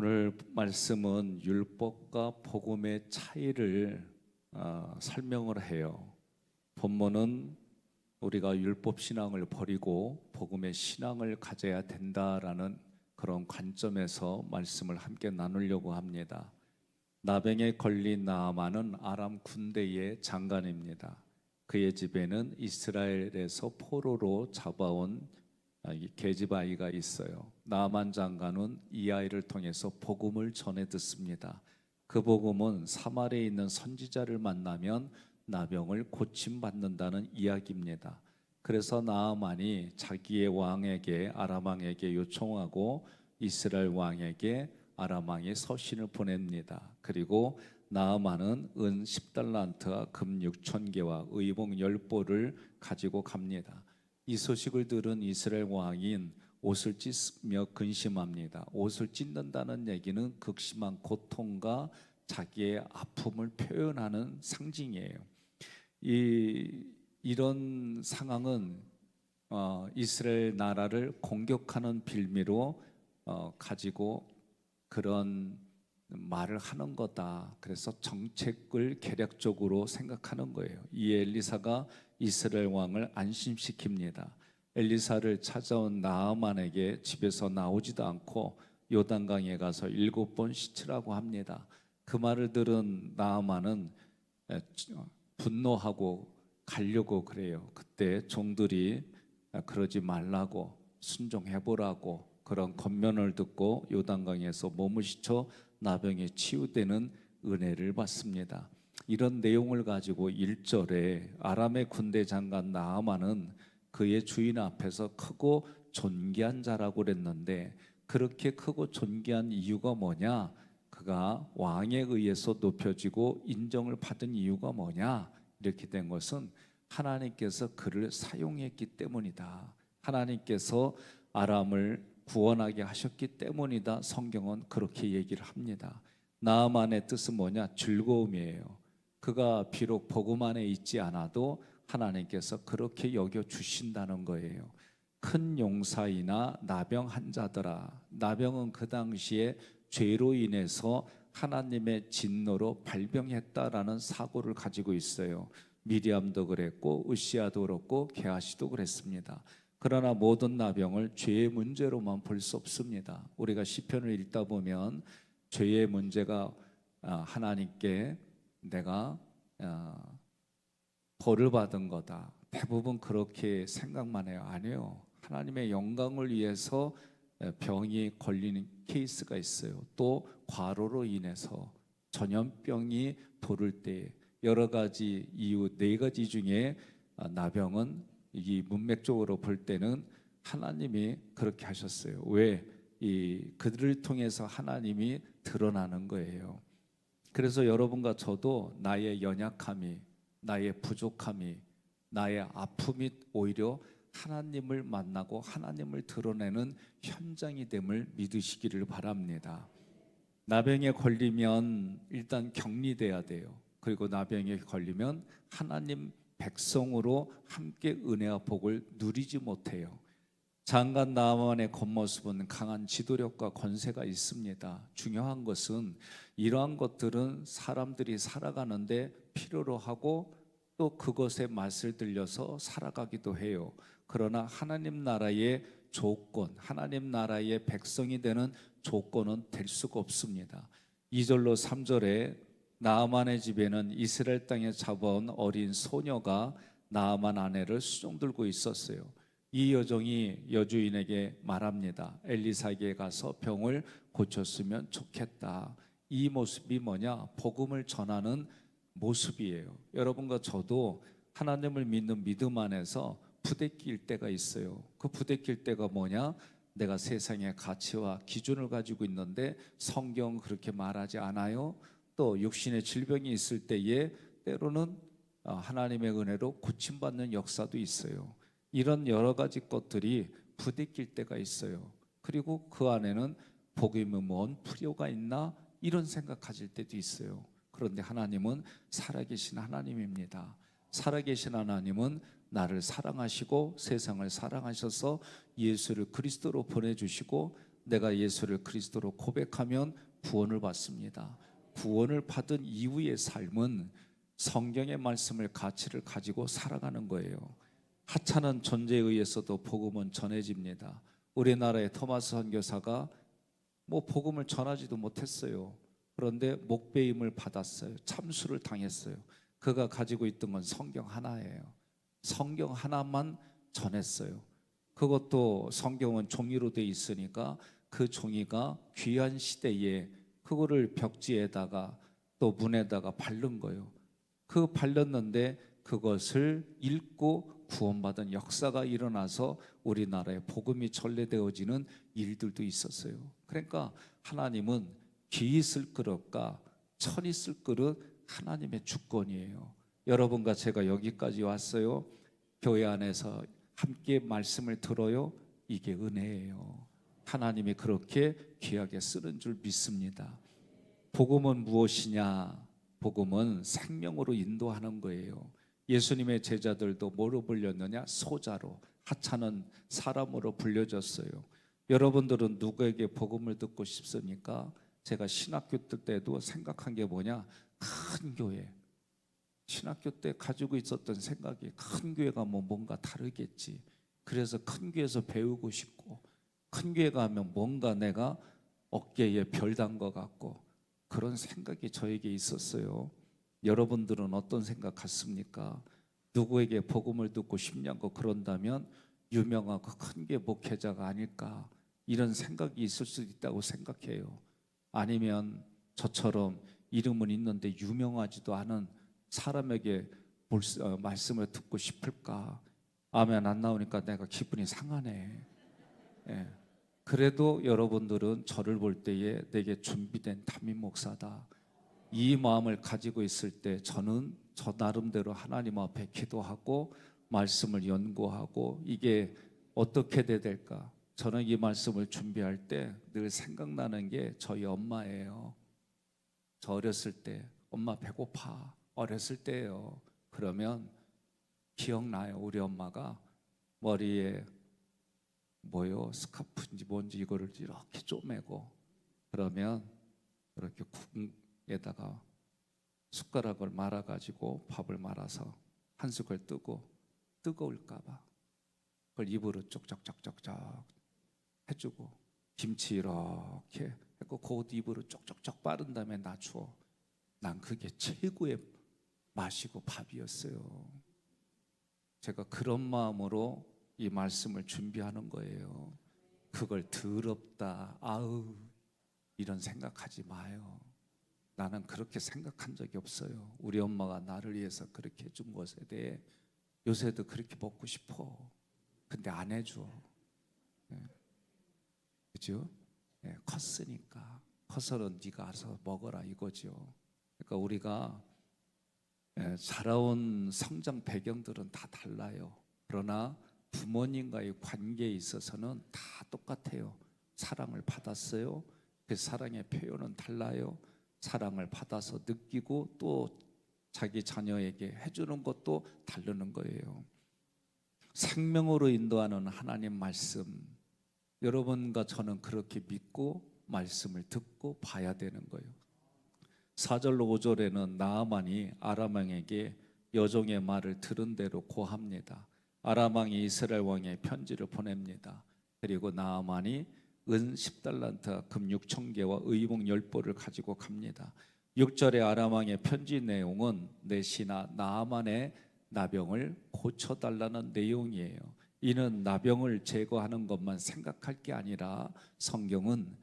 오늘 말씀은 율법과 복음의 차이를 설명을 해요. 본문은 우리가 율법 신앙을 버리고 복음의 신앙을 가져야 된다라는 그런 관점에서 말씀을 함께 나누려고 합니다. 나병에 걸린 나아만은 아람 군대의 장관입니다. 그의 집에는 이스라엘에서 포로로 잡아온 계집 아이가 있어요. 나아만 장관은 이 아이를 통해서 복음을 전해 듣습니다. 그 복음은 사마리아에 있는 선지자를 만나면 나병을 고침받는다는 이야기입니다. 그래서 나아만이 자기의 왕에게, 아람 왕에게 요청하고 이스라엘 왕에게 아람 왕의 서신을 보냅니다. 그리고 나아만은 은 10달란트와 금 6,000개와 의복 10보를 가지고 갑니다. 이 소식을 들은 이스라엘 왕인 옷을 찢으며 근심합니다. 옷을 찢는다는 얘기는 극심한 고통과 자기의 아픔을 표현하는 상징이에요. 이런 상황은 이스라엘 나라를 공격하는 빌미로 가지고 그런 말을 하는 거다. 그래서 정책을 계략적으로 생각하는 거예요. 이 엘리사가 이스라엘 왕을 안심시킵니다. 엘리사를 찾아온 나아만에게 집에서 나오지도 않고 요단강에 가서 7번 씻으라고 합니다. 그 말을 들은 나아만은 분노하고 가려고 그래요. 그때 종들이 그러지 말라고 순종해보라고 그런 권면을 듣고 요단강에서 몸을 씻어 나병에 치유되는 은혜를 받습니다. 이런 내용을 가지고 1절에 아람의 군대 장관 나아만은 그의 주인 앞에서 크고 존귀한 자라고 그랬는데, 그렇게 크고 존귀한 이유가 뭐냐? 그가 왕에 의해서 높여지고 인정을 받은 이유가 뭐냐? 이렇게 된 것은 하나님께서 그를 사용했기 때문이다. 하나님께서 아람을 구원하게 하셨기 때문이다. 성경은 그렇게 얘기를 합니다. 나아만의 뜻은 뭐냐? 즐거움이에요. 그가 비록 복음 안에 있지 않아도 하나님께서 그렇게 여겨 주신다는 거예요. 큰 용사이나 나병 환자더라. 나병은 그 당시에 죄로 인해서 하나님의 진노로 발병했다라는 사고를 가지고 있어요. 미리암도 그랬고 으시아도 그렇고 게하시도 그랬습니다. 그러나 모든 나병을 죄의 문제로만 볼 수 없습니다. 우리가 시편을 읽다 보면 죄의 문제가 하나님께 내가 벌을 받은 거다. 대부분 그렇게 생각만 해요. 아니에요. 하나님의 영광을 위해서 병이 걸리는 케이스가 있어요. 또 과로로 인해서 전염병이 도를 때 여러 가지 이유 4가지 중에 나병은 이 문맥적으로 볼 때는 하나님이 그렇게 하셨어요. 왜? 그들을 통해서 하나님이 드러나는 거예요. 그래서 여러분과 저도 나의 연약함이, 나의 부족함이, 나의 아픔이 오히려 하나님을 만나고 하나님을 드러내는 현장이 됨을 믿으시기를 바랍니다. 나병에 걸리면 일단 격리돼야 돼요. 그리고 나병에 걸리면 하나님 백성으로 함께 은혜와 복을 누리지 못해요. 장관 나아만의 겉모습은 강한 지도력과 권세가 있습니다. 중요한 것은 이러한 것들은 사람들이 살아가는데 필요로 하고 또 그것의 맛을 들려서 살아가기도 해요. 그러나 하나님 나라의 조건, 하나님 나라의 백성이 되는 조건은 될 수가 없습니다. 2절로 3절에 나아만의 집에는 이스라엘 땅에 잡아온 어린 소녀가 나아만 아내를 수종들고 있었어요. 이 여종이 여주인에게 말합니다. 엘리사에게 가서 병을 고쳤으면 좋겠다. 이 모습이 뭐냐? 복음을 전하는 모습이에요. 여러분과 저도 하나님을 믿는 믿음 안에서 부대낄 때가 있어요. 그 부대낄 때가 뭐냐? 내가 세상의 가치와 기준을 가지고 있는데 성경은 그렇게 말하지 않아요. 또 육신의 질병이 있을 때에 때로는 하나님의 은혜로 고침받는 역사도 있어요. 이런 여러 가지 것들이 부대낄 때가 있어요. 그리고 그 안에는 복음이 뭔 필요가 있나? 이런 생각 가질 때도 있어요. 그런데 하나님은 살아계신 하나님입니다. 살아계신 하나님은 나를 사랑하시고 세상을 사랑하셔서 예수를 그리스도로 보내주시고 내가 예수를 그리스도로 고백하면 구원을 받습니다. 구원을 받은 이후의 삶은 성경의 말씀을 가치를 가지고 살아가는 거예요. 하찮은 존재에 의해서도 복음은 전해집니다. 우리나라의 토마스 선교사가 복음을 전하지도 못했어요. 그런데 목배임을 받았어요. 참수를 당했어요. 그가 가지고 있던 건 성경 하나예요. 성경 하나만 전했어요. 그것도 성경은 종이로 돼 있으니까 그 종이가 귀한 시대에 그거를 벽지에다가 또 문에다가 바른 거예요. 그 발렸는데 그것을 읽고 구원받은 역사가 일어나서 우리나라에 복음이 전래되어지는 일들도 있었어요. 그러니까 하나님은 귀 있을 그릇과 천 있을 그릇 하나님의 주권이에요. 여러분과 제가 여기까지 왔어요. 교회 안에서 함께 말씀을 들어요. 이게 은혜예요. 하나님이 그렇게 귀하게 쓰는 줄 믿습니다. 복음은 무엇이냐? 복음은 생명으로 인도하는 거예요. 예수님의 제자들도 뭐로 불렸느냐? 소자로, 하찮은 사람으로 불려졌어요. 여러분들은 누구에게 복음을 듣고 싶습니까? 제가 신학교 때도 생각한 게 뭐냐? 큰 교회. 신학교 때 가지고 있었던 생각이 큰 교회가 뭔가 다르겠지. 그래서 큰 교회에서 배우고 싶고, 큰 교회 가면 뭔가 내가 어깨에 별 단 것 같고, 그런 생각이 저에게 있었어요. 여러분들은 어떤 생각 같습니까? 누구에게 복음을 듣고 싶냐고 그런다면 유명하고 큰 게 목회자가 아닐까, 이런 생각이 있을 수 있다고 생각해요. 아니면 저처럼 이름은 있는데 유명하지도 않은 사람에게 말씀을 듣고 싶을까? 아멘 안 나오니까 내가 기분이 상하네. 예. 그래도 여러분들은 저를 볼 때에 내게 준비된 담임 목사다, 이 마음을 가지고 있을 때 저는 저 나름대로 하나님 앞에 기도하고 말씀을 연구하고 이게 어떻게 돼야 될까? 저는 이 말씀을 준비할 때 늘 생각나는 게 저희 엄마예요. 저 어렸을 때 엄마 배고파, 어렸을 때예요. 그러면 기억나요. 우리 엄마가 머리에 스카프인지 뭔지 이거를 이렇게 쪼매고, 그러면 이렇게 국에다가 숟가락을 말아가지고 밥을 말아서 한 숟갈 뜨고 뜨거울까봐 그걸 입으로 쪽쪽쪽쪽쪽 해주고, 김치 이렇게 했고 그것도 입으로 쪽쪽쪽 빠른 다음에 놔줘. 난 그게 최고의 맛이고 밥이었어요. 제가 그런 마음으로 이 말씀을 준비하는 거예요. 그걸 더럽다, 아우 이런 생각하지 마요. 나는 그렇게 생각한 적이 없어요. 우리 엄마가 나를 위해서 그렇게 해준 것에 대해 요새도 그렇게 먹고 싶어. 근데 안 해줘. 그죠? 컸으니까. 커서는 네가 알아서 먹어라 이거죠. 그러니까 우리가 자라온 성장 배경들은 다 달라요. 그러나 부모님과의 관계에 있어서는 다 똑같아요. 사랑을 받았어요. 그 사랑의 표현은 달라요. 사랑을 받아서 느끼고 또 자기 자녀에게 해주는 것도 다르는 거예요. 생명으로 인도하는 하나님 말씀, 여러분과 저는 그렇게 믿고 말씀을 듣고 봐야 되는 거예요. 4절로 5절에는 나아만이 아람 왕에게 여종의 말을 들은 대로 고합니다. 아람 왕이 이스라엘 왕에 편지를 보냅니다. 그리고 나아만이 은 10달란트, 금 6,000개와 의복 10벌을 가지고 갑니다. 6절의 아람 왕의 편지 내용은 내 신하 나아만의 나병을 고쳐달라는 내용이에요. 이는 나병을 제거하는 것만 생각할 게 아니라 성경은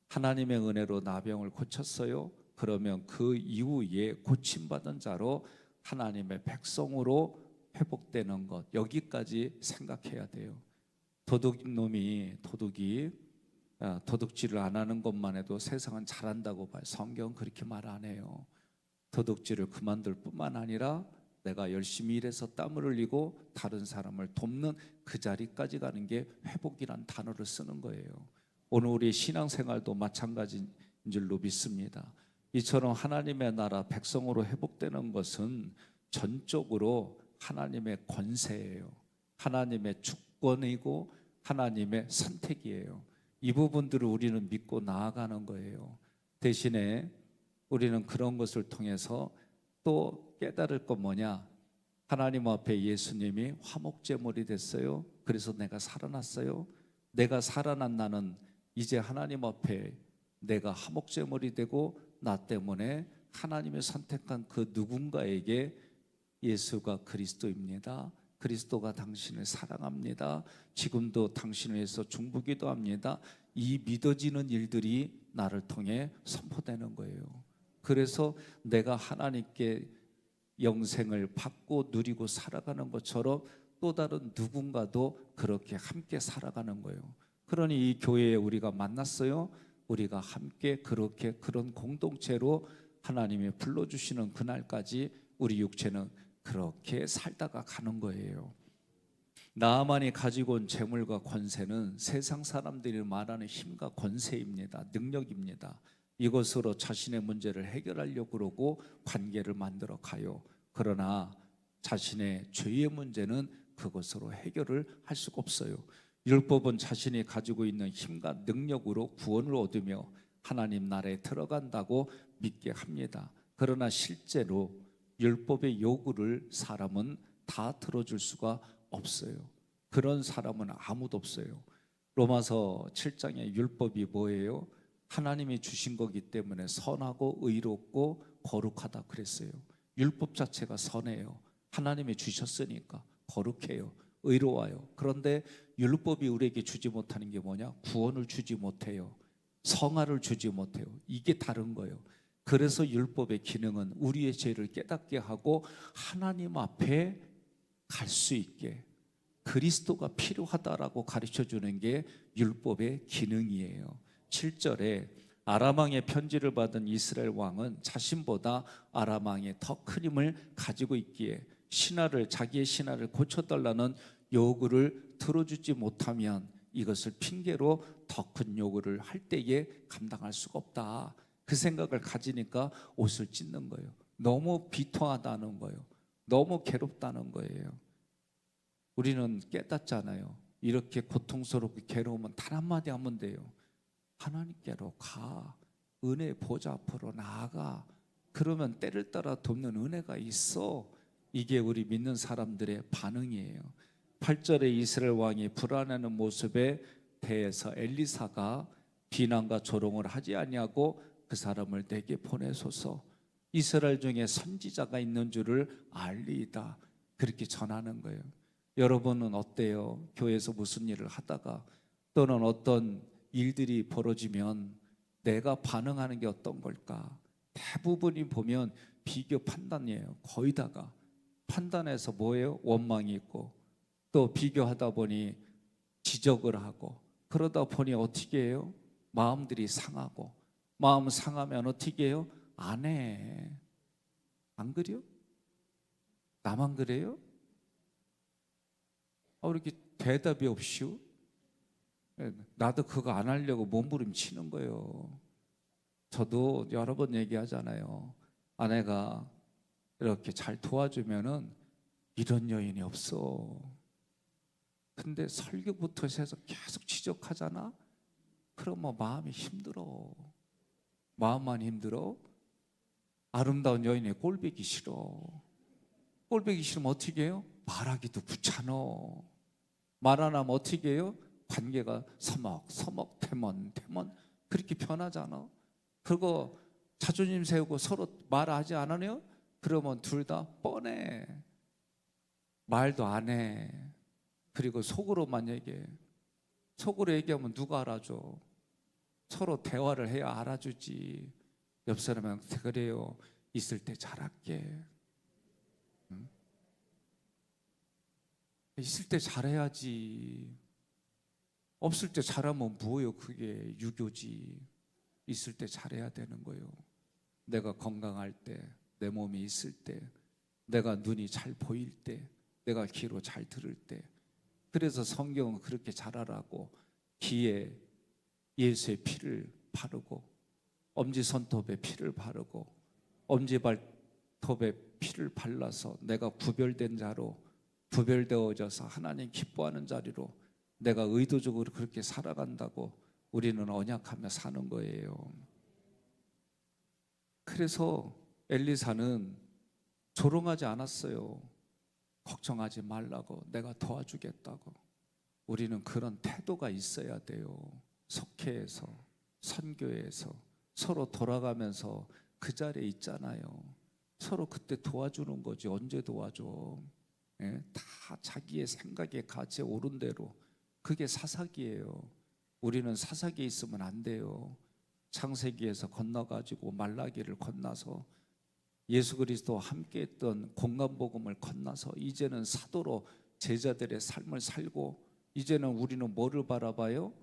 하나님의 은혜로 나병을 고쳤어요. 그러면 그 이후에 고침받은 자로 하나님의 백성으로 회복되는 것, 여기까지 생각해야 돼요. 도둑이 도둑질을 안 하는 것만 해도 세상은 잘한다고 봐요. 성경은 그렇게 말 안 해요. 도둑질을 그만둘 뿐만 아니라 내가 열심히 일해서 땀을 흘리고 다른 사람을 돕는 그 자리까지 가는 게 회복이란 단어를 쓰는 거예요. 오늘 우리 신앙생활도 마찬가지인 줄로 믿습니다. 이처럼 하나님의 나라 백성으로 회복되는 것은 전적으로 하나님의 권세예요. 하나님의 주권이고 하나님의 선택이에요. 이 부분들을 우리는 믿고 나아가는 거예요. 대신에 우리는 그런 것을 통해서 또 깨달을 건 뭐냐? 하나님 앞에 예수님이 화목제물이 됐어요. 그래서 내가 살아났어요. 내가 살아난 나는 이제 하나님 앞에 내가 화목제물이 되고 나 때문에 하나님의 선택한 그 누군가에게 예수가 그리스도입니다. 그리스도가 당신을 사랑합니다. 지금도 당신을 위해서 중보기도 합니다. 이 믿어지는 일들이 나를 통해 선포되는 거예요. 그래서 내가 하나님께 영생을 받고 누리고 살아가는 것처럼 또 다른 누군가도 그렇게 함께 살아가는 거예요. 그러니 이 교회에 우리가 만났어요. 우리가 함께 그렇게 그런 공동체로 하나님이 불러주시는 그날까지 우리 육체는 그렇게 살다가 가는 거예요. 나아만이 가지고 온 재물과 권세는 세상 사람들이 말하는 힘과 권세입니다. 능력입니다. 이것으로 자신의 문제를 해결하려고 그러고 관계를 만들어 가요. 그러나 자신의 죄의 문제는 그것으로 해결을 할 수가 없어요. 율법은 자신이 가지고 있는 힘과 능력으로 구원을 얻으며 하나님 나라에 들어간다고 믿게 합니다. 그러나 실제로 율법의 요구를 사람은 다 들어줄 수가 없어요. 그런 사람은 아무도 없어요. 로마서 7장의 율법이 뭐예요? 하나님이 주신 거기 때문에 선하고 의롭고 거룩하다 그랬어요. 율법 자체가 선해요. 하나님이 주셨으니까 거룩해요. 의로워요. 그런데 율법이 우리에게 주지 못하는 게 뭐냐? 구원을 주지 못해요. 성화를 주지 못해요. 이게 다른 거예요. 그래서 율법의 기능은 우리의 죄를 깨닫게 하고 하나님 앞에 갈 수 있게 그리스도가 필요하다라고 가르쳐 주는 게 율법의 기능이에요. 7절에 아람 왕의 편지를 받은 이스라엘 왕은 자신보다 아람 왕이 더 큰 힘을 가지고 있기에 자기의 신하를 고쳐달라는 요구를 들어주지 못하면 이것을 핑계로 더 큰 요구를 할 때에 감당할 수가 없다. 그 생각을 가지니까 옷을 찢는 거예요. 너무 비통하다는 거예요. 너무 괴롭다는 거예요. 우리는 깨닫잖아요. 이렇게 고통스럽고 괴로우면 단 한마디 하면 돼요. 하나님께로 가. 은혜의 보좌 앞으로 나아가. 그러면 때를 따라 돕는 은혜가 있어. 이게 우리 믿는 사람들의 반응이에요. 8절에 이스라엘 왕이 불안해하는 모습에 대해서 엘리사가 비난과 조롱을 하지 아니하고 그 사람을 내게 보내소서. 이스라엘 중에 선지자가 있는 줄을 알리이다. 그렇게 전하는 거예요. 여러분은 어때요? 교회에서 무슨 일을 하다가 또는 어떤 일들이 벌어지면 내가 반응하는 게 어떤 걸까? 대부분이 보면 비교 판단이에요. 거의 다가 판단해서 뭐예요? 원망이 있고 또 비교하다 보니 지적을 하고 그러다 보니 어떻게 해요? 마음들이 상하고 마음 상하면 어떻게 해요? 안 해. 안 그래요? 나만 그래요? 이렇게 대답이 없이요? 나도 그거 안 하려고 몸부림치는 거예요. 저도 여러 번 얘기하잖아요. 아내가 이렇게 잘 도와주면은 이런 여인이 없어. 근데 설교부터 해서 계속 지적하잖아? 그러면 마음이 힘들어. 마음만 힘들어? 아름다운 여인의 꼴보기 싫어. 꼴보기 싫으면 어떻게 해요? 말하기도 귀찮어. 말 안 하면 어떻게 해요? 관계가 서먹 태먼 그렇게 변하잖아. 그거 자존심 세우고 서로 말하지 않으요? 그러면 둘 다 뻔해. 말도 안 해. 그리고 속으로만 얘기해. 속으로 얘기하면 누가 알아줘? 서로 대화를 해야 알아주지. 옆 사람한테 그래요. 있을 때 잘할게. 응? 있을 때 잘해야지. 없을 때 잘하면 뭐예요? 그게 유교지. 있을 때 잘해야 되는 거예요. 내가 건강할 때, 내 몸이 있을 때, 내가 눈이 잘 보일 때, 내가 귀로 잘 들을 때. 그래서 성경은 그렇게 잘하라고 귀에 예수의 피를 바르고 엄지손톱에 피를 바르고 엄지발톱에 피를 발라서 내가 구별된 자로 구별되어져서 하나님 기뻐하는 자리로 내가 의도적으로 그렇게 살아간다고 우리는 언약하며 사는 거예요. 그래서 엘리사는 조롱하지 않았어요. 걱정하지 말라고, 내가 도와주겠다고. 우리는 그런 태도가 있어야 돼요. 속회에서, 선교회에서 서로 돌아가면서 그 자리에 있잖아요. 서로 그때 도와주는 거지. 언제 도와줘? 예? 다 자기의 생각에 가치에 오른 대로. 그게 사사기예요. 우리는 사사기에 있으면 안 돼요. 창세기에서 건너가지고 말라기를 건너서 예수 그리스도와 함께했던 공간복음을 건너서 이제는 사도로 제자들의 삶을 살고, 이제는 우리는 뭐를 바라봐요?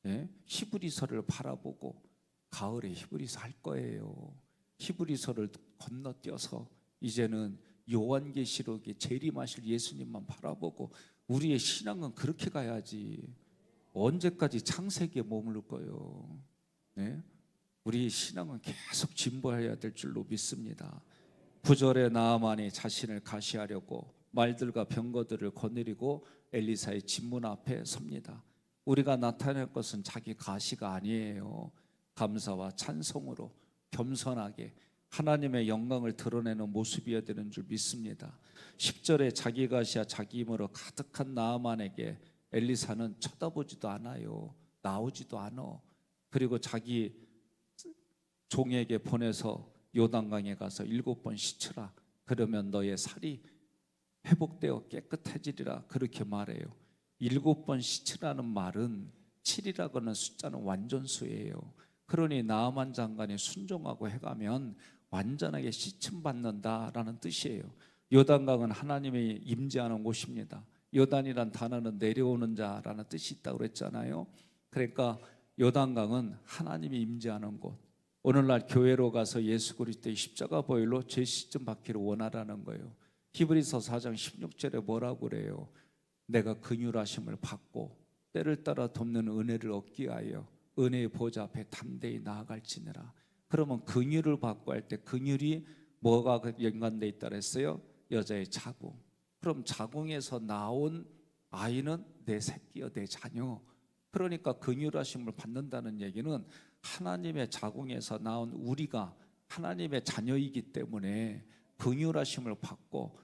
예? 히브리서를 바라보고 가을에 히브리서 할 거예요. 히브리서를 건너뛰어서 이제는 요한계시록에 재림하실 예수님만 바라보고, 우리의 신앙은 그렇게 가야지. 언제까지 창세기에 머무를 거예요? 네? 우리의 신앙은 계속 진보해야 될 줄로 믿습니다. 9절에 나아만이 자신을 가시하려고 말들과 병거들을 거느리고 엘리사의 집문 앞에 섭니다. 우리가 나타낼 것은 자기 가시가 아니에요. 감사와 찬송으로 겸손하게 하나님의 영광을 드러내는 모습이어야 되는 줄 믿습니다. 10절에 자기 가시와 자기 힘으로 가득한 나아만에게 엘리사는 쳐다보지도 않아요. 나오지도 않아. 그리고 자기 종에게 보내서 요단강에 가서 7번 씻으라. 그러면 너의 살이 회복되어 깨끗해지리라. 그렇게 말해요. 7번 씻으라는 말은 7이라고 하는 숫자는 완전수예요. 그러니 나아만 장관이 순종하고 해가면 완전하게 씻음 받는다라는 뜻이에요. 요단강은 하나님이 임재하는 곳입니다. 요단이란 단어는 내려오는 자라는 뜻이 있다고 그랬잖아요. 그러니까 요단강은 하나님이 임재하는 곳. 오늘날 교회로 가서 예수 그리스도의 십자가 보혈로 죄 씻음 받기를 원하라는 거예요. 히브리서 4장 16절에 뭐라고 그래요? 내가 긍휼하심을 받고 때를 따라 돕는 은혜를 얻기 위하여 은혜의 보좌 앞에 담대히 나아갈지니라. 그러면 긍휼을 받고 할 때 긍휼이 뭐가 연관돼 있다 그랬어요? 여자의 자궁. 그럼 자궁에서 나온 아이는 내 새끼여, 내 자녀. 그러니까 긍휼하심을 받는다는 얘기는 하나님의 자궁에서 나온 우리가 하나님의 자녀이기 때문에 긍휼하심을 받고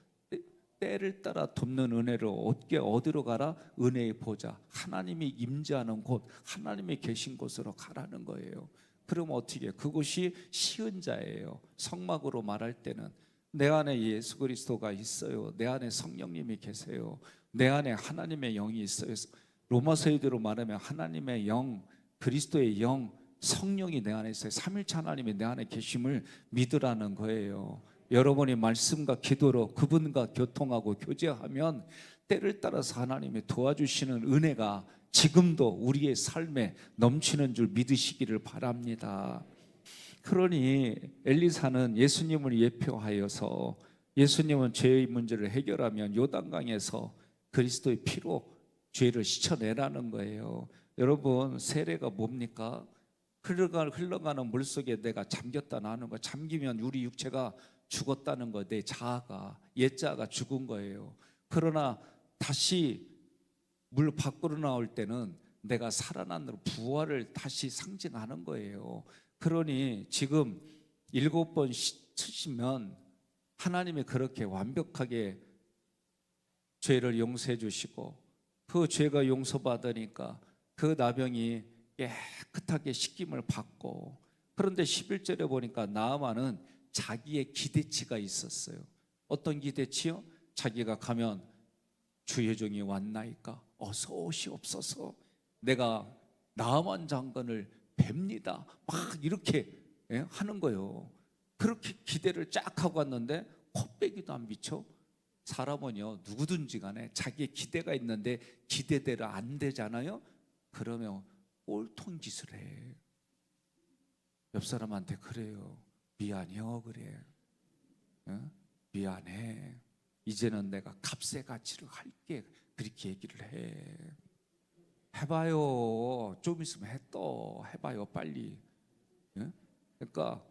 때를 따라 돕는 은혜를 어디로 가라? 은혜의 보좌, 하나님이 임재하는 곳, 하나님이 계신 곳으로 가라는 거예요. 그럼 어떻게? 그곳이 시은자예요. 성막으로 말할 때는 내 안에 예수 그리스도가 있어요. 내 안에 성령님이 계세요. 내 안에 하나님의 영이 있어요. 로마서에대로 말하면 하나님의 영, 그리스도의 영, 성령이 내 안에 있어요. 삼일체 하나님이 내 안에 계심을 믿으라는 거예요. 여러분이 말씀과 기도로 그분과 교통하고 교제하면 때를 따라서 하나님이 도와주시는 은혜가 지금도 우리의 삶에 넘치는 줄 믿으시기를 바랍니다. 그러니 엘리사는 예수님을 예표하여서 예수님은 죄의 문제를 해결하면 요단강에서 그리스도의 피로 죄를 씻어내라는 거예요. 여러분, 세례가 뭡니까? 흘러가는 물속에 내가 잠겼다 나는 거. 잠기면 우리 육체가 죽었다는 거. 내 자아가, 옛자아가 죽은 거예요. 그러나 다시 물 밖으로 나올 때는 내가 살아난 부활을 다시 상징하는 거예요. 그러니 지금 7번 씻으시면 하나님이 그렇게 완벽하게 죄를 용서해 주시고, 그 죄가 용서받으니까 그 나병이 깨끗하게 씻김을 받고, 그런데 11절에 보니까 나아만은 자기의 기대치가 있었어요. 어떤 기대치요? 자기가 가면 주의 종이 왔나이까 어서 오시옵소서, 내가 나아만 장관을 뵙니다, 막 이렇게 하는 거예요. 그렇게 기대를 쫙 하고 왔는데 코빼기도 안 비쳐. 사람은요, 누구든지 간에 자기의 기대가 있는데 기대대로 안 되잖아요. 그러면 꼴통 짓을 해. 옆 사람한테 그래요. 미안해요, 그래. 미안해. 이제는 내가 값의 가치를 할게. 그렇게 얘기를 해. 해봐요. 좀 있으면 또 해봐요, 빨리. 그러니까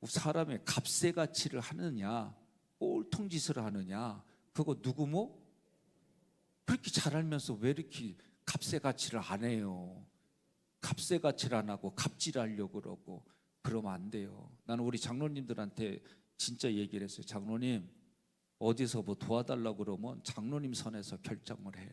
사람의 값의 가치를 하느냐, 꼴통 짓을 하느냐, 그거 누구 뭐? 그렇게 잘 알면서 왜 이렇게 값의 가치를 안 해요? 값의 가치를 안 하고 갑질하려고 그러고 그러면 안 돼요. 나는 우리 장로님들한테 진짜 얘기를 했어요. 장로님, 어디서 뭐 도와달라고 그러면 장로님 선에서 결정을 해요.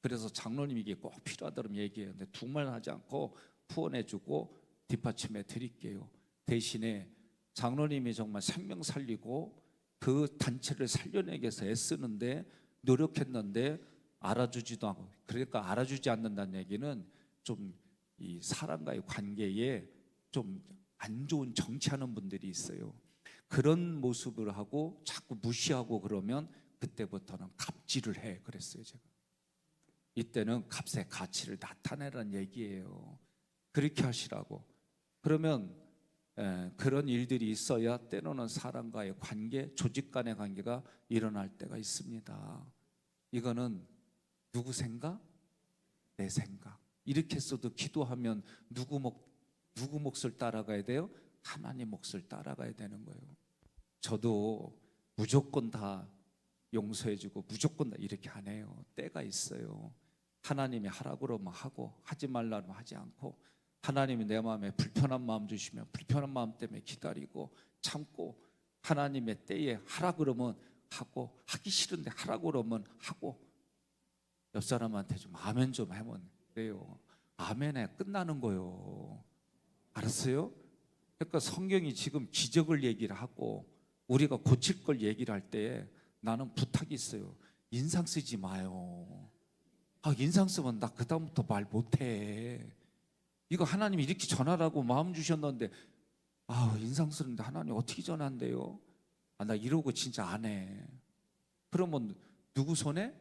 그래서 장로님이 이게 꼭 필요하다면 얘기해요. 근데 두말 하지 않고 후원해주고 뒷받침해 드릴게요. 대신에 장로님이 정말 생명 살리고 그 단체를 살려내기 위해서 애쓰는데 노력했는데 알아주지도 않고, 그러니까 알아주지 않는다는 얘기는 좀 이 사람과의 관계에 좀 안 좋은 정치하는 분들이 있어요. 그런 모습을 하고 자꾸 무시하고 그러면 그때부터는 갑질을 해 그랬어요. 제가 이때는 값의 가치를 나타내라는 얘기예요. 그렇게 하시라고. 그러면 그런 일들이 있어야 때로는 사람과의 관계, 조직 간의 관계가 일어날 때가 있습니다. 이거는 누구 생각? 내 생각. 이렇게 했어도 기도하면 누구 몫을 따라가야 돼요? 하나님 몫을 따라가야 되는 거예요. 저도 무조건 다 용서해주고 무조건 다 이렇게 안 해요. 때가 있어요. 하나님이 하라고 그러면 하고, 하지 말라면 하지 않고, 하나님이 내 마음에 불편한 마음 주시면 불편한 마음 때문에 기다리고 참고, 하나님의 때에 하라 그러면 하고, 하기 싫은데 하라고 그러면 하고. 옆 사람한테 좀 아멘 좀 하면 돼요. 아멘에 끝나는 거요. 알았어요? 그러니까 성경이 지금 기적을 얘기를 하고 우리가 고칠 걸 얘기를 할 때 나는 부탁이 있어요. 인상 쓰지 마요. 인상 쓰면 나 그다음부터 말 못해. 이거 하나님이 이렇게 전하라고 마음 주셨는데 인상 쓰는데 하나님 어떻게 전한대요? 나 이러고 진짜 안 해. 그러면 누구 손에?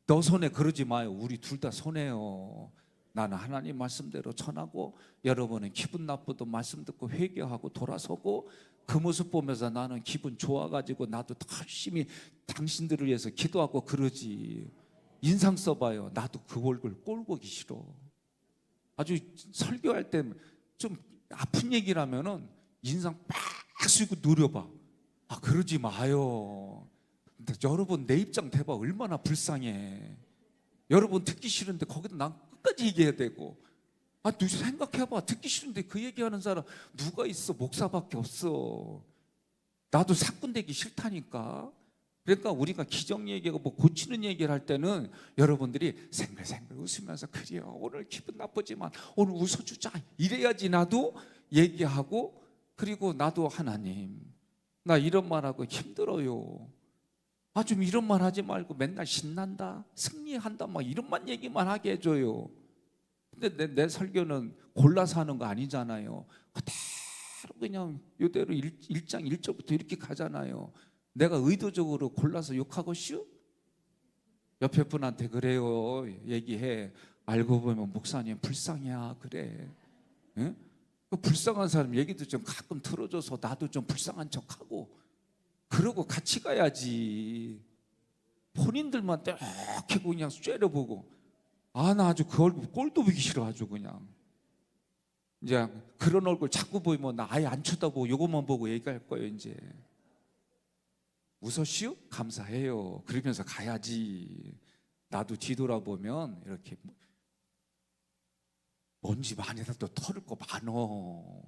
너 손에 그러지 마요. 우리 둘 다 손해요. 나는 하나님 말씀대로 전하고 여러분은 기분 나쁘도 말씀 듣고 회개하고 돌아서고 그 모습 보면서 나는 기분 좋아가지고 나도 더 열심히 당신들을 위해서 기도하고 그러지. 인상 써봐요. 나도 그 얼굴 꼴 보기 싫어. 아주 설교할 때 좀 아픈 얘기라면은 인상 빡 쓰고 누려봐. 그러지 마요. 여러분 내 입장 대봐. 얼마나 불쌍해. 여러분 듣기 싫은데 거기다 난 끝까지 얘기해야 되고. 누구 생각해봐. 듣기 싫은데 그 얘기하는 사람 누가 있어? 목사밖에 없어. 나도 사꾼 되기 싫다니까. 그러니까 우리가 기적 얘기하고 뭐 고치는 얘기를 할 때는 여러분들이 생글생글 웃으면서 그래요, 오늘 기분 나쁘지만 오늘 웃어주자 이래야지 나도 얘기하고, 그리고 나도 하나님 나 이런 말하고 힘들어요. 좀 이런 말 하지 말고 맨날 신난다, 승리한다 막 이런만 얘기만 하게 해줘요. 근데 내 설교는 골라서 하는 거 아니잖아요. 그대로 그냥 이대로 1장 1절부터 이렇게 가잖아요. 내가 의도적으로 골라서 욕하고슈? 옆에 분한테 그래요 얘기해. 알고 보면 목사님 불쌍해야 그래. 응? 그 불쌍한 사람 얘기도 좀 가끔 들어줘서 나도 좀 불쌍한 척하고 그러고 같이 가야지. 본인들만 이렇게 그냥 째려보고 나 아주 그 얼굴 꼴도 보기 싫어. 아주 그냥 이제 그런 얼굴 자꾸 보이면 나 아예 안 쳐다보고 요것만 보고 얘기할 거예요. 이제 웃었슈? 감사해요. 그러면서 가야지. 나도 뒤돌아보면 이렇게 먼지 많이라도 털을 거 많어.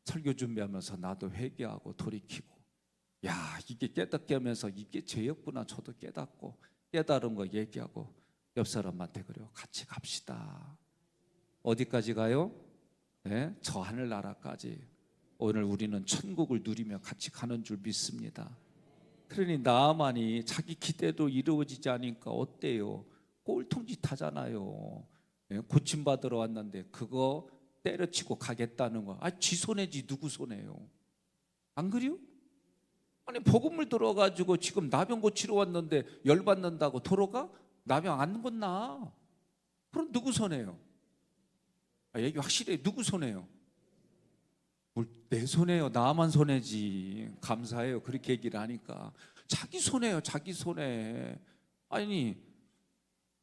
설교 준비하면서 나도 회개하고 돌이키고, 이게 깨닫게 하면서 이게 죄였구나 저도 깨닫고, 깨달은 거 얘기하고 옆 사람한테 그래요. 같이 갑시다. 어디까지 가요? 저 하늘나라까지. 오늘 우리는 천국을 누리며 같이 가는 줄 믿습니다. 그러니 나아만이 자기 기대도 이루어지지 않으니까 어때요? 꼴통짓 하잖아요. 고침받으러 왔는데 그거 때려치고 가겠다는 거. 지 손해지 누구 손해요? 안 그래요? 복음을 들어가지고 지금 나병 고치러 왔는데 열받는다고 돌아가? 나병 안 건나. 그럼 누구 손해요? 얘기 확실해. 누구 손해요? 내 손해요? 나만 손해지. 감사해요. 그렇게 얘기를 하니까. 자기 손해요. 자기 손해.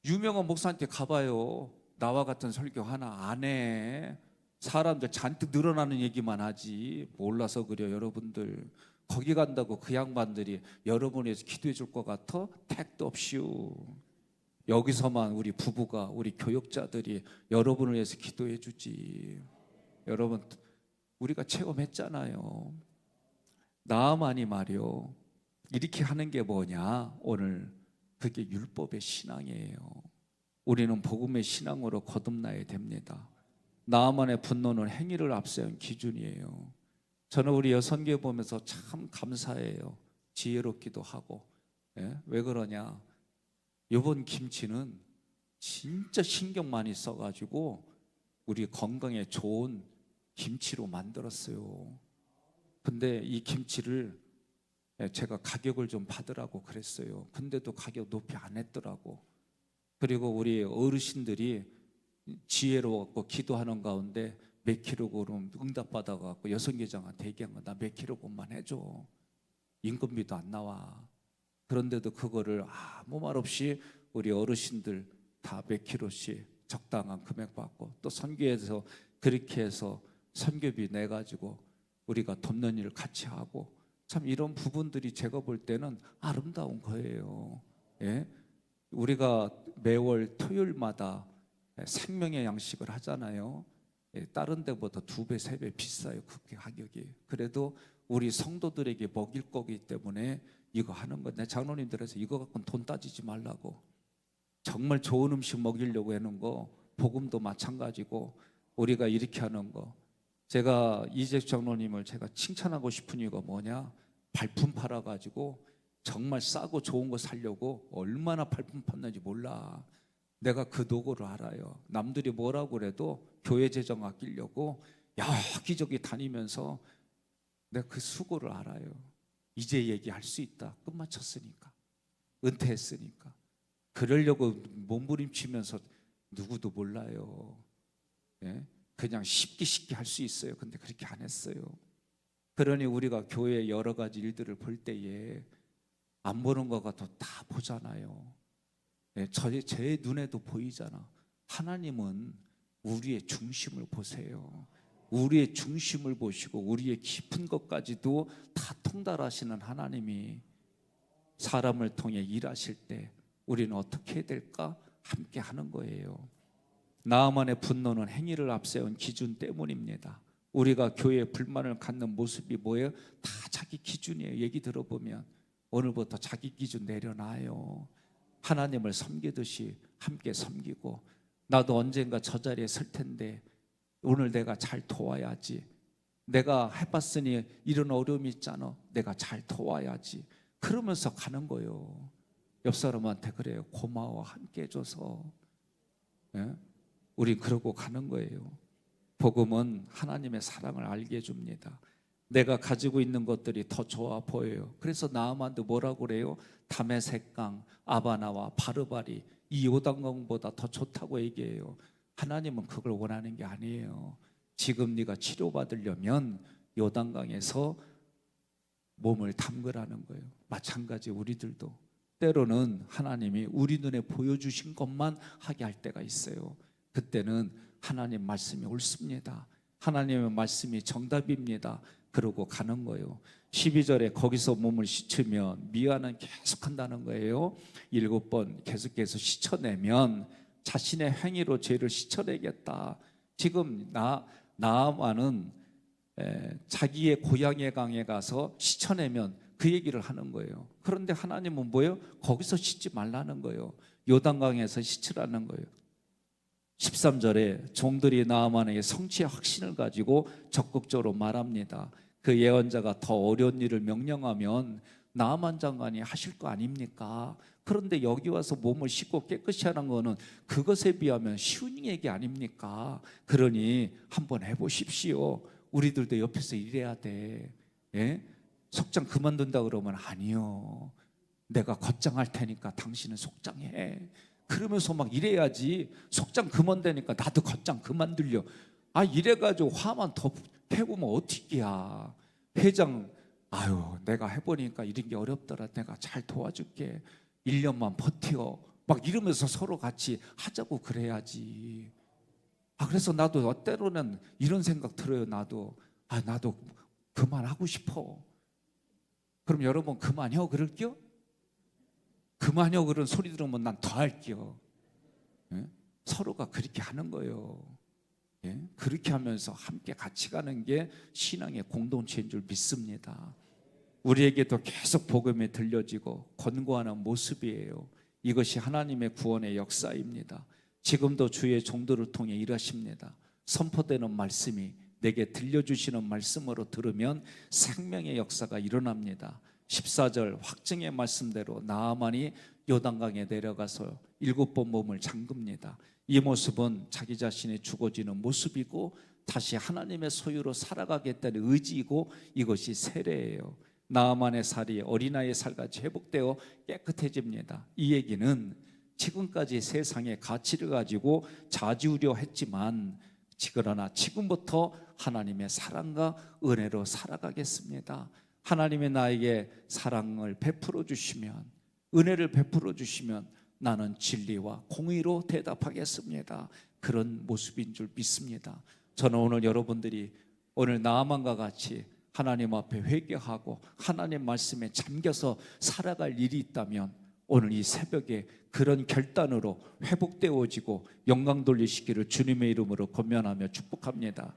유명한 목사한테 가봐요. 나와 같은 설교 하나 안 해. 사람들 잔뜩 늘어나는 얘기만 하지. 몰라서 그래요. 여러분들 거기 간다고 그 양반들이 여러분을 위해서 기도해 줄 것 같아? 택도 없이요. 여기서만 우리 부부가, 우리 교역자들이 여러분을 위해서 기도해 주지. 여러분, 우리가 체험했잖아요. 나아만이 말이요, 이렇게 하는 게 뭐냐? 오늘 그게 율법의 신앙이에요. 우리는 복음의 신앙으로 거듭나야 됩니다. 나아만의 분노는 행위를 앞세운 기준이에요. 저는 우리 여선교 보면서 참 감사해요. 지혜롭기도 하고. 예? 왜 그러냐? 이번 김치는 진짜 신경 많이 써가지고 우리 건강에 좋은 김치로 만들었어요. 근데 이 김치를 제가 가격을 좀 받으라고 그랬어요. 근데도 가격 높이 안 했더라고. 그리고 우리 어르신들이 지혜로웠고 기도하는 가운데 몇 킬로그램 응답받아갖고 여성계장한테 얘기한 거, 나 몇 킬로그램만 해줘. 인건비도 안 나와. 그런데도 그거를 아무 말 없이 우리 어르신들 다 몇 킬로씩 적당한 금액 받고, 또 선교에서 그렇게 해서 선교비 내가지고 우리가 돕는 일을 같이 하고, 참 이런 부분들이 제가 볼 때는 아름다운 거예요. 예? 우리가 매월 토요일마다 생명의 양식을 하잖아요. 다른 데보다 2배, 3배 비싸요. 그 가격이. 그래도 우리 성도들에게 먹일 거기 때문에 이거 하는 건데, 장로님들에서 이거 갖고는 돈 따지지 말라고. 정말 좋은 음식 먹이려고 하는 거, 복음도 마찬가지고 우리가 이렇게 하는 거. 제가 이재수 장로님을 제가 칭찬하고 싶은 이유가 뭐냐? 발품 팔아가지고 정말 싸고 좋은 거 사려고 얼마나 발품 팠는지 몰라. 내가 그 노고를 알아요. 남들이 뭐라고 그래도 교회 재정 아끼려고 여기저기 다니면서 내가 그 수고를 알아요. 이제 얘기할 수 있다. 끝마쳤으니까, 은퇴했으니까. 그러려고 몸부림치면서 누구도 몰라요. 예? 그냥 쉽게 할 수 있어요. 근데 그렇게 안 했어요. 그러니 우리가 교회의 여러 가지 일들을 볼 때에 안 보는 것 같아도 다 보잖아요. 예, 제 눈에도 보이잖아. 하나님은 우리의 중심을 보세요. 우리의 중심을 보시고 우리의 깊은 것까지도 다 통달하시는 하나님이 사람을 통해 일하실 때 우리는 어떻게 해야 될까? 함께 하는 거예요. 나아만의 분노는 행위를 앞세운 기준 때문입니다. 우리가 교회에 불만을 갖는 모습이 뭐예요? 다 자기 기준이에요. 얘기 들어보면 오늘부터 자기 기준 내려놔요. 하나님을 섬기듯이 함께 섬기고, 나도 언젠가 저 자리에 설 텐데 오늘 내가 잘 도와야지. 내가 해봤으니 이런 어려움이 있잖아. 내가 잘 도와야지. 그러면서 가는 거예요. 옆 사람한테 그래요. 고마워, 함께 해줘서. 예? 우리 그러고 가는 거예요. 복음은 하나님의 사랑을 알게 해줍니다. 내가 가지고 있는 것들이 더 좋아 보여요. 그래서 나아만도 뭐라고 그래요? 다메섹강, 아바나와 바르바리, 이 요단강보다 더 좋다고 얘기해요. 하나님은 그걸 원하는 게 아니에요. 지금 네가 치료받으려면 요단강에서 몸을 담그라는 거예요. 마찬가지 우리들도 때로는 하나님이 우리 눈에 보여주신 것만 하게 할 때가 있어요. 그때는 하나님 말씀이 옳습니다. 하나님의 말씀이 정답입니다. 그러고 가는 거예요. 12절에 거기서 몸을 씻으면, 미화는 계속한다는 거예요. 7번 계속해서 씻어내면 자신의 행위로 죄를 씻어내겠다. 지금 나아만은 자기의 고향의 강에 가서 씻어내면 그 얘기를 하는 거예요. 그런데 하나님은 뭐예요? 거기서 씻지 말라는 거예요. 요단강에서 씻으라는 거예요. 13절에 종들이 나아만에게 성취의 확신을 가지고 적극적으로 말합니다. 그 예언자가 더 어려운 일을 명령하면 나아만 장관이 하실 거 아닙니까? 그런데 여기 와서 몸을 씻고 깨끗이 하는 거는 그것에 비하면 쉬운 얘기 아닙니까? 그러니 한번 해보십시오. 우리들도 옆에서 일해야 돼. 예? 속장 그만둔다 그러면 아니요, 내가 겉장할 테니까 당신은 속장해. 그러면서 막 이래야지. 속장 그만되니까 나도 겉장 그만들려. 이래가지고 화만 더 패고면 어떻게야. 회장, 아유 내가 해보니까 이런 게 어렵더라. 내가 잘 도와줄게. 1년만 버텨. 막 이러면서 서로 같이 하자고 그래야지. 그래서 나도 때로는 이런 생각 들어요. 나도 그만하고 싶어. 그럼 여러분 그만해요 그럴게요? 그만요 그런 소리 들으면 난 더 할게요. 예? 서로가 그렇게 하는 거예요. 예? 그렇게 하면서 함께 같이 가는 게 신앙의 공동체인 줄 믿습니다. 우리에게도 계속 복음이 들려지고 권고하는 모습이에요. 이것이 하나님의 구원의 역사입니다. 지금도 주의 종들을 통해 일하십니다. 선포되는 말씀이 내게 들려주시는 말씀으로 들으면 생명의 역사가 일어납니다. 14절 확증의 말씀대로 나아만이 요단강에 내려가서 7번 몸을 잠깁니다. 이 모습은 자기 자신이 죽어지는 모습이고 다시 하나님의 소유로 살아가겠다는 의지이고 이것이 세례예요. 나아만의 살이 어린아이의 살같이 회복되어 깨끗해집니다. 이 얘기는 지금까지 세상의 가치를 가지고 좌지우려 했지만 그러나 지금부터 하나님의 사랑과 은혜로 살아가겠습니다. 하나님의 나에게 사랑을 베풀어 주시면, 은혜를 베풀어 주시면 나는 진리와 공의로 대답하겠습니다. 그런 모습인 줄 믿습니다. 저는 오늘 여러분들이 오늘 나아만과 같이 하나님 앞에 회개하고 하나님 말씀에 잠겨서 살아갈 일이 있다면 오늘 이 새벽에 그런 결단으로 회복되어지고 영광 돌리시기를 주님의 이름으로 권면하며 축복합니다.